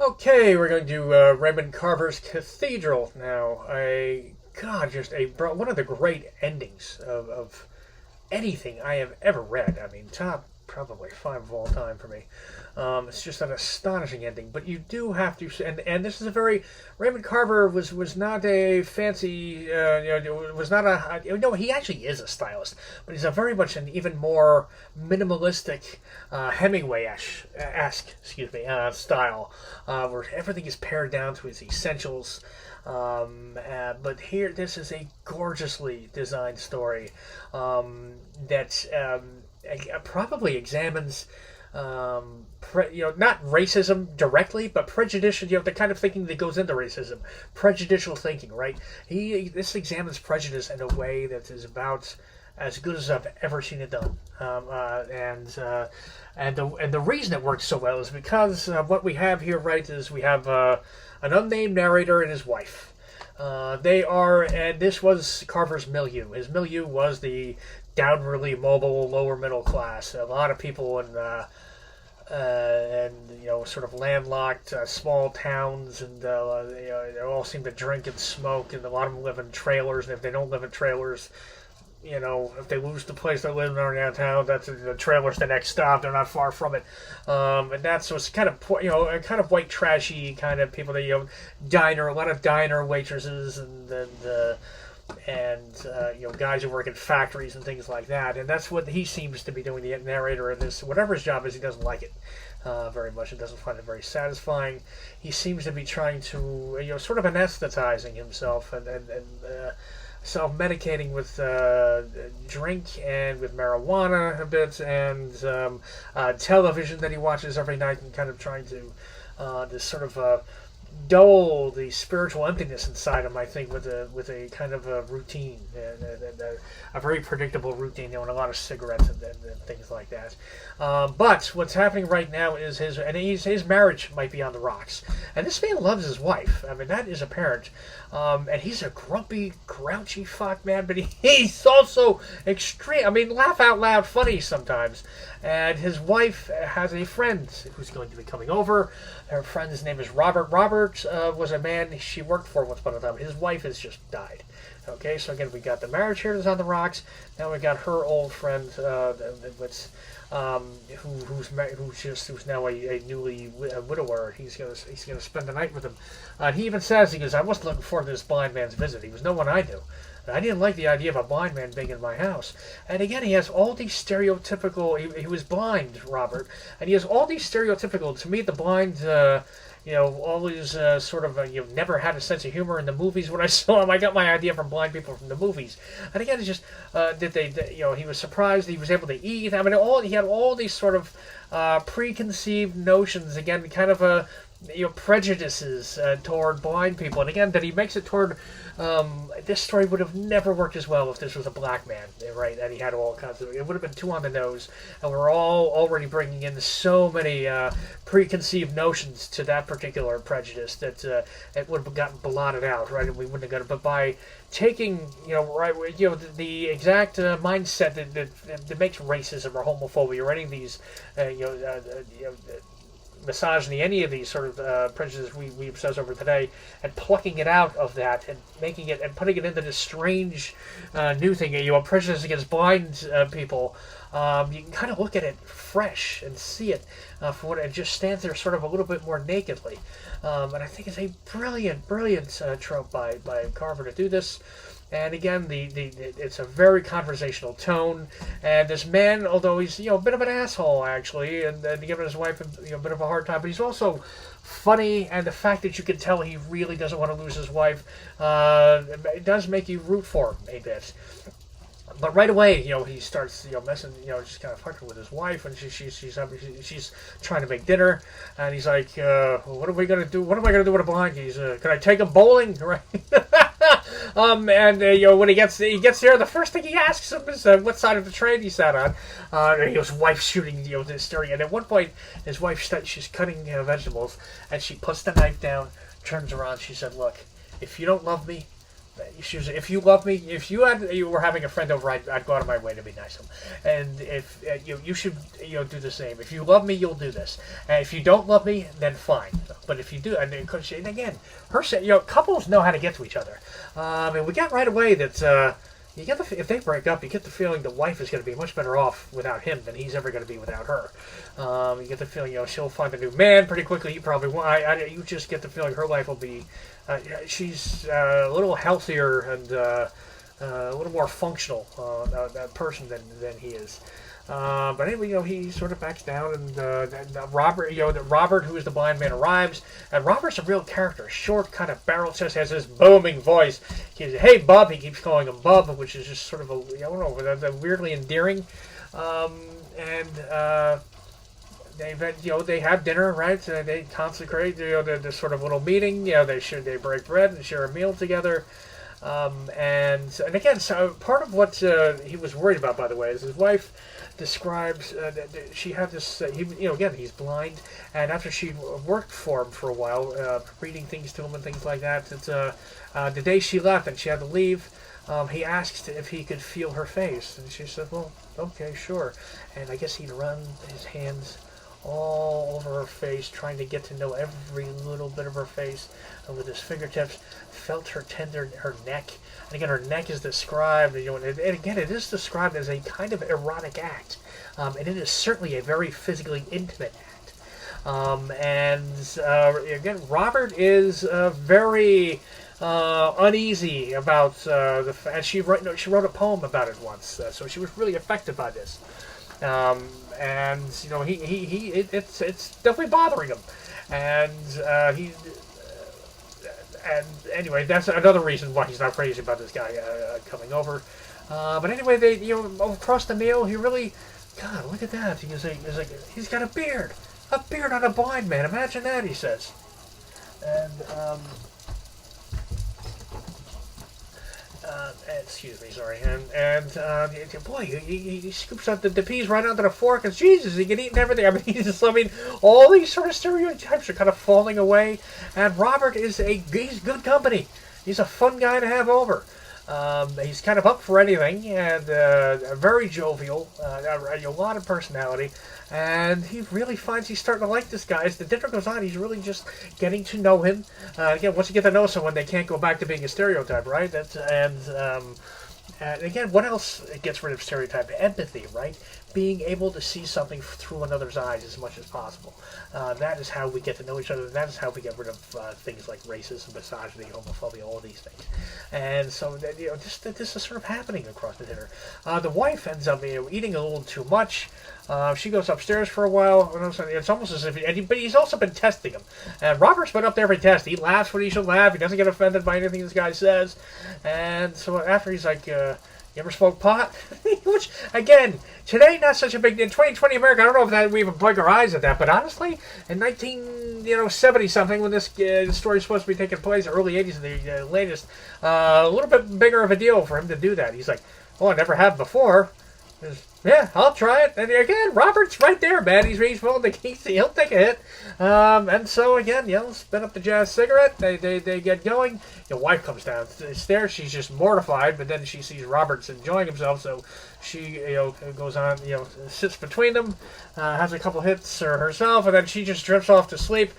Okay, we're going to do Raymond Carver's Cathedral now. One of the great endings of anything I have ever read. I mean, top probably five of all time for me. It's just an astonishing ending. But you do have to, and this is a very Raymond Carver was not a fancy, was not a no. He actually is a stylist, but he's a very much an even more minimalistic Hemingway-esque, style, where everything is pared down to its essentials. But here, this is a gorgeously designed story that probably examines, not racism directly, but prejudicial, the kind of thinking that goes into racism, prejudicial thinking, right? This examines prejudice in a way that is about as good as I've ever seen it done. And the reason it works so well is because what we have here, right, is we have an unnamed narrator and his wife. And this was Carver's milieu. His milieu was the downwardly mobile, lower middle class. A lot of people in, sort of landlocked small towns, and they all seem to drink and smoke, and a lot of them live in trailers. And if they don't live in trailers, if they lose the place they're living in downtown, that's the trailer's the next stop. They're not far from it, and that's what's kind of kind of white trashy kind of people that a lot of diner waitresses and guys who work in factories and things like that. And that's what he seems to be doing. The narrator in this, whatever his job is, he doesn't like it very much. He doesn't find it very satisfying. He seems to be trying to sort of anesthetizing himself and self-medicating with drink and with marijuana a bit, and television that he watches every night, and kind of trying to this sort of dull the spiritual emptiness inside him, I think, with a kind of a routine, and a very predictable routine, and a lot of cigarettes and things like that. But what's happening right now is his marriage might be on the rocks. And this man loves his wife. I mean, that is apparent. And he's a grumpy, grouchy fuck, man, but he's also extreme. I mean, laugh out loud funny sometimes. And his wife has a friend who's going to be coming over. Her friend's name is Robert. Robert was a man she worked for once upon a time. His wife has just died. Okay, so again, we got the marriage here that's on the rocks. Now we got her old friend, who's now a newly widower. He's gonna spend the night with him. He even says, I wasn't looking forward to this blind man's visit. He was no one I knew. And I didn't like the idea of a blind man being in my house. And again, he has all these stereotypical. He was blind, Robert, and he has all these stereotypical. To me, the blind. Always sort of, never had a sense of humor in the movies when I saw him. I got my idea from blind people from the movies. And again, it's just, he was surprised he was able to eat. I mean, he had all these sort of preconceived notions, again, kind of prejudices toward blind people. And again, that he makes it toward, this story would have never worked as well if this was a black man, right? And he had all kinds of, it would have been too on the nose. And we're all already bringing in so many preconceived notions to that particular prejudice that it would have gotten blotted out, right? And we wouldn't have got it. But by taking, the exact mindset that makes racism or homophobia or any of these, misogyny, any of these sort of prejudices we obsess over today, and plucking it out of that and making it and putting it into this strange new thing, prejudice against blind people. You can kind of look at it fresh and see it for what it just stands there, sort of a little bit more nakedly. And I think it's a brilliant trope by Carver to do this. And again, it's a very conversational tone. And this man, although he's a bit of an asshole actually, and giving his wife a bit of a hard time, but he's also funny. And the fact that you can tell he really doesn't want to lose his wife, it does make you root for him a bit. But right away, he starts, messing, just kind of fucking with his wife, and she's trying to make dinner, and he's like, "What are we gonna do? What am I gonna do with a blind? Can I take him bowling?" Right? When he gets there, the first thing he asks him is what side of the train he sat on. And his wife's shooting, this story, and at one point, his wife she's cutting vegetables, and she puts the knife down, turns around, she said, "Look, if you don't love me, if you love me, if you were having a friend over, I'd go out of my way to be nice to him. And if you should do the same. If you love me, you'll do this. And if you don't love me, then fine. But if you do, and again, couples know how to get to each other. And we got right away that. You get if they break up, you get the feeling the wife is going to be much better off without him than he's ever going to be without her. You get the feeling she'll find a new man pretty quickly. You probably won't. You just get the feeling her life will be. She's a little healthier and a little more functional person than he is. But anyway, he sort of backs down, and Robert, Robert, who is the blind man, arrives, and Robert's a real character. Short, kind of barrel chest, has this booming voice. He says, "Hey, Bub," he keeps calling him Bub, which is just sort of I don't know, that's weirdly endearing. They have dinner, right? They consecrate, the sort of little meeting. They break bread and share a meal together. And again, so part of what he was worried about, by the way, is his wife describes that she had this. Again, he's blind, and after she worked for him for a while, reading things to him and things like that. The day she left and she had to leave, he asked if he could feel her face, and she said, "Well, okay, sure." And I guess he'd run his hands all over her face, trying to get to know every little bit of her face, and with his fingertips felt her neck. And again, her neck is described, and again, it is described as a kind of erotic act, and it is certainly a very physically intimate act. Again, Robert is very uneasy about and she wrote a poem about it once, so she was really affected by this. It's definitely bothering him, and anyway, that's another reason why he's not crazy about this guy coming over. But anyway, they across the meal, he really, God, look at that. He's got a beard on a blind man. Imagine that, he says, and excuse me, sorry, and boy, he scoops up the peas right onto the fork, and Jesus, he can eat everything. I mean, all these sort of stereotypes are kind of falling away, and Robert is he's good company. He's a fun guy to have over. He's kind of up for anything, and very jovial, a lot of personality, and he really finds he's starting to like this guy. As the dinner goes on, he's really just getting to know him. Again, once you get to know someone, they can't go back to being a stereotype, right? And again, what else gets rid of stereotype? Empathy, right? Being able to see something through another's eyes as much as possible. That is how we get to know each other. That is how we get rid of things like racism, misogyny, homophobia, all these things. And so, this is sort of happening across the dinner. The wife ends up eating a little too much. She goes upstairs for a while. It's almost as if, but he's also been testing him. And Robert's been up there every test. He laughs when he should laugh. He doesn't get offended by anything this guy says. And so after he's like, you ever smoke pot? Which, again, today not such a big... In 2020 America, I don't know if that we even blink our eyes at that, but honestly, in 1970-something, when this story's supposed to be taking place, early 80s, the latest, a little bit bigger of a deal for him to do that. He's like, I never have before. Yeah, I'll try it. And again, Robert's right there, man. He'll take a hit. And so again, spin up the jazz cigarette. They get going. Your wife comes downstairs. She's just mortified, but then she sees Robert's enjoying himself, so she goes on, sits between them, has a couple hits herself, and then she just drifts off to sleep.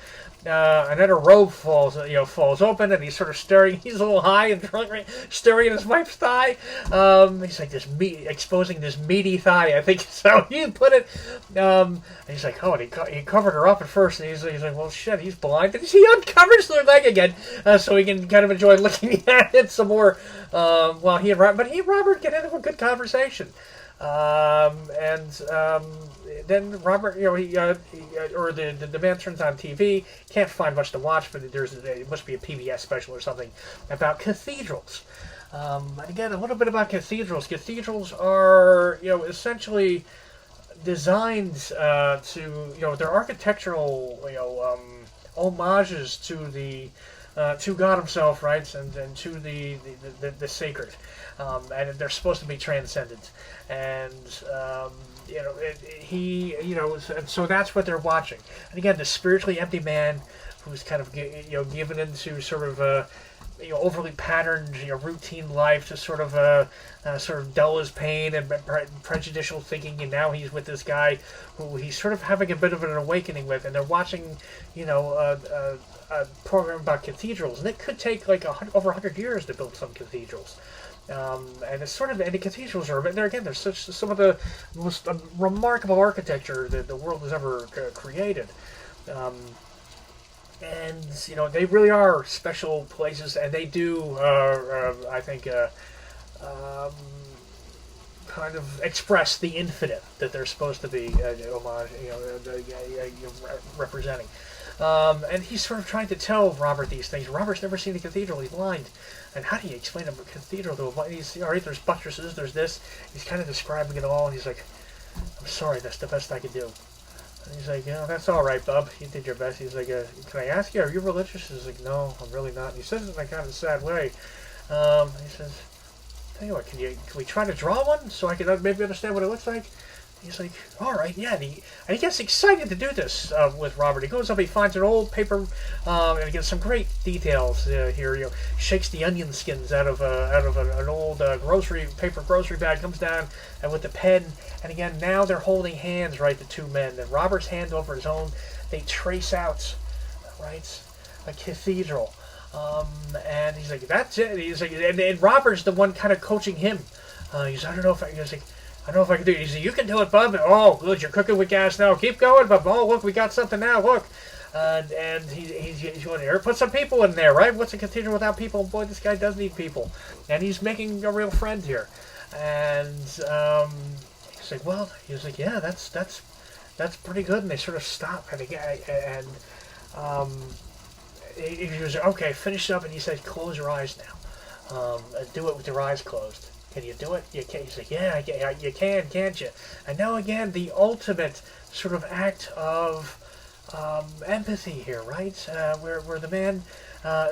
And then her robe falls open, and he's sort of staring. He's a little high and drunk, right, staring at his wife's thigh. He's like exposing this meaty thigh, I think is how he put it. And he's like, and he covered her up at first, and he's like, well, shit, he's blind. And he uncovers her leg again, so he can kind of enjoy looking at it some more. While he and Robert get into a good conversation. Then Robert, the man turns on TV, can't find much to watch, but it must be a PBS special or something about cathedrals. And again, a little bit about cathedrals. Cathedrals are, essentially designed they're architectural, homages to God Himself, right, and to the sacred. And they're supposed to be transcendent, and and so that's what they're watching. And again, the spiritually empty man who's kind of given into sort of overly patterned, routine life to sort of dull his pain and prejudicial thinking. And now he's with this guy who he's sort of having a bit of an awakening with, and they're watching, a program about cathedrals, and it could take like over 100 years to build some cathedrals. And it's sort of, and the cathedrals are, there again, there's some of the most remarkable architecture that the world has ever created. And they really are special places, and they do, I think, kind of express the infinite that they're supposed to be homage, representing. And he's sort of trying to tell Robert these things. Robert's never seen a cathedral; he's blind. And how do you explain a cathedral to him? He's all right. There's buttresses. There's this. He's kind of describing it all, and he's like, "I'm sorry, that's the best I could do." And he's like, that's all right, bub. You did your best. He's like, can I ask you, are you religious? He's like, no, I'm really not. And he says it in a kind of sad way. He says, tell you what, can we try to draw one so I can maybe understand what it looks like? He's like, all right, yeah. And he gets excited to do this with Robert. He goes up, he finds an old paper, and he gets some great details here. Shakes the onion skins out of an old paper grocery bag, comes down, and with the pen. And again, now they're holding hands, right, the two men. And Robert's hand over his own, they trace out, right, a cathedral. And he's like, that's it. He's like, and Robert's the one kind of coaching him. He's, I don't know if I can do it. He said, you can do it, bub. Oh, good, you're cooking with gas now. Keep going, bub. Oh, look, we got something now. Look. And he's going here. Put some people in there, right? What's a cathedral without people? Boy, this guy does need people. And he's making a real friend here. And he's like, well, he's like, yeah, that's pretty good. And they sort of stop. And again, he was okay, finish up. And he said, close your eyes now. Do it with your eyes closed. Can you do it? You can. He's like, yeah, you can, can't you? And now again, the ultimate sort of act of empathy here, right? Where the man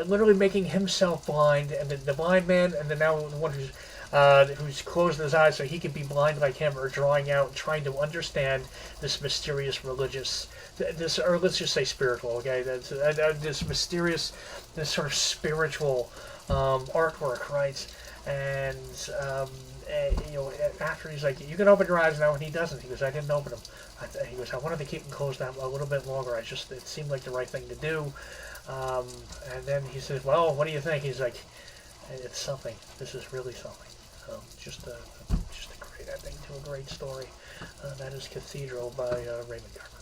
literally making himself blind, and the blind man, and now the one who's closing his eyes so he can be blind like him, are drawing out, trying to understand this mysterious religious, or let's just say spiritual, okay? This mysterious, this sort of spiritual artwork, right? And after he's like, you can open your eyes now, and he doesn't. He goes, I didn't open them. He goes, I wanted to keep them closed down a little bit longer. It seemed like the right thing to do. And then he says, well, what do you think? He's like, it's something. This is really something. Just a great ending to a great story. That is Cathedral by Raymond Carver.